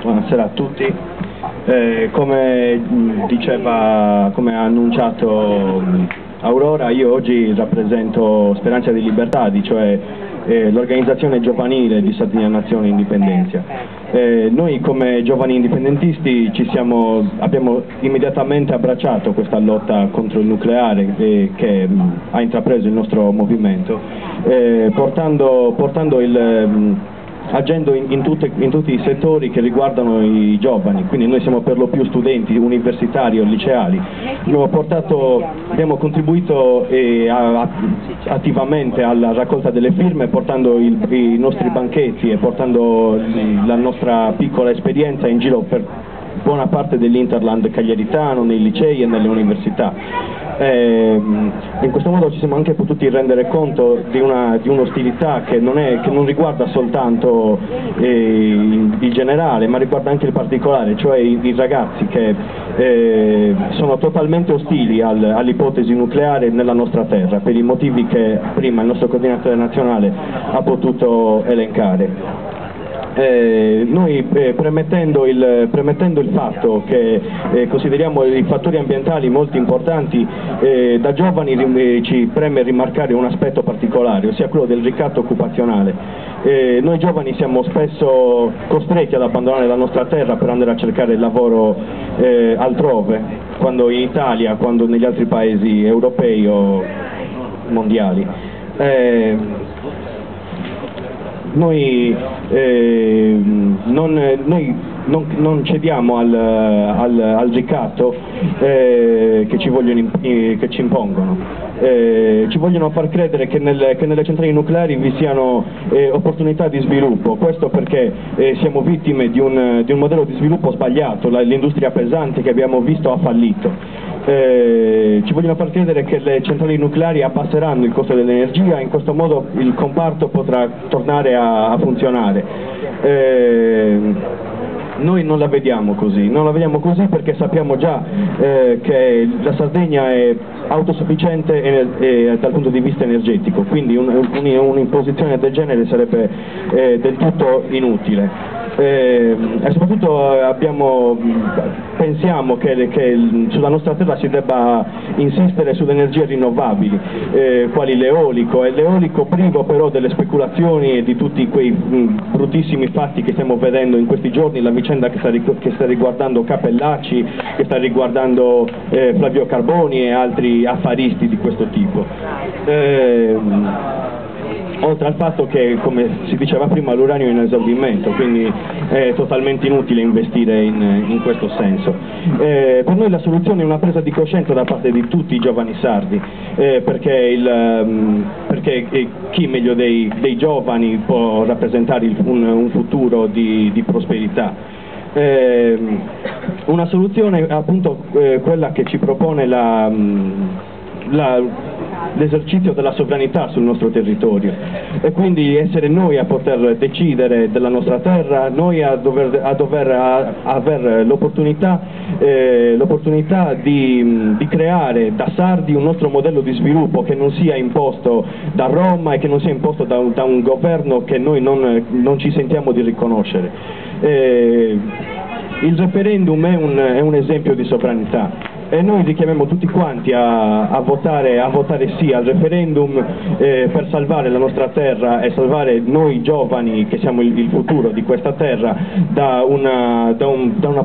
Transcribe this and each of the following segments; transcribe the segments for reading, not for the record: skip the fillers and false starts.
Buonasera a tutti. Come ha annunciato Aurora, io oggi rappresento Speranza di Libertà, cioè l'organizzazione giovanile di Sardegna Nazione Indipendenza. Noi come giovani indipendentisti abbiamo immediatamente abbracciato questa lotta contro il nucleare che ha intrapreso il nostro movimento, agendo in tutti i settori che riguardano i giovani. Quindi noi siamo per lo più studenti universitari o liceali. Abbiamo contribuito attivamente alla raccolta delle firme, portando i nostri banchetti e portando la nostra piccola esperienza in giro per buona parte dell'Interland cagliaritano, nei licei e nelle università. In questo modo ci siamo anche potuti rendere conto di un'ostilità che non riguarda soltanto il generale, ma riguarda anche il particolare, cioè i ragazzi che sono totalmente ostili all'ipotesi nucleare nella nostra terra, per i motivi che prima il nostro coordinatore nazionale ha potuto elencare. Noi premettendo il fatto che consideriamo i fattori ambientali molto importanti, da giovani ci preme rimarcare un aspetto particolare, ossia quello del ricatto occupazionale. Noi giovani siamo spesso costretti ad abbandonare la nostra terra per andare a cercare il lavoro altrove, quando in Italia, quando negli altri paesi europei o mondiali. Noi non cediamo al ricatto che ci impongono. Ci vogliono far credere che nelle centrali nucleari vi siano opportunità di sviluppo. Questo perché siamo vittime di un modello di sviluppo sbagliato. L'industria pesante che abbiamo visto ha fallito. Ci vogliono far credere che le centrali nucleari abbasseranno il costo dell'energia e in questo modo il comparto potrà tornare a funzionare. Noi non la vediamo così, perché sappiamo già che la Sardegna è autosufficiente dal punto di vista energetico, quindi un'imposizione del genere sarebbe del tutto inutile. E soprattutto pensiamo che sulla nostra terra si debba insistere sulle energie rinnovabili, quali l'eolico, e l'eolico privo però delle speculazioni e di tutti quei bruttissimi fatti che stiamo vedendo in questi giorni, la vicenda che sta riguardando Capellacci, che sta riguardando Flavio Carboni e altri affaristi di questo tipo. Oltre al fatto che, come si diceva prima, l'uranio è in esaurimento, quindi è totalmente inutile investire in questo senso. Per noi la soluzione è una presa di coscienza da parte di tutti i giovani sardi, perché chi meglio dei giovani può rappresentare un futuro di prosperità. Una soluzione è appunto quella che ci propone l'esercizio della sovranità sul nostro territorio, e quindi essere noi a poter decidere della nostra terra, noi a dover avere l'opportunità di creare da sardi un nostro modello di sviluppo che non sia imposto da Roma e che non sia imposto da un governo che noi non ci sentiamo di riconoscere. Il referendum è un esempio di sovranità. E noi richiamiamo tutti quanti a votare sì al referendum per salvare la nostra terra e salvare noi giovani che siamo il futuro di questa terra da una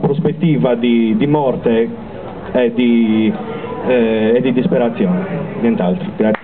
prospettiva di morte e di disperazione, nient'altro. Grazie.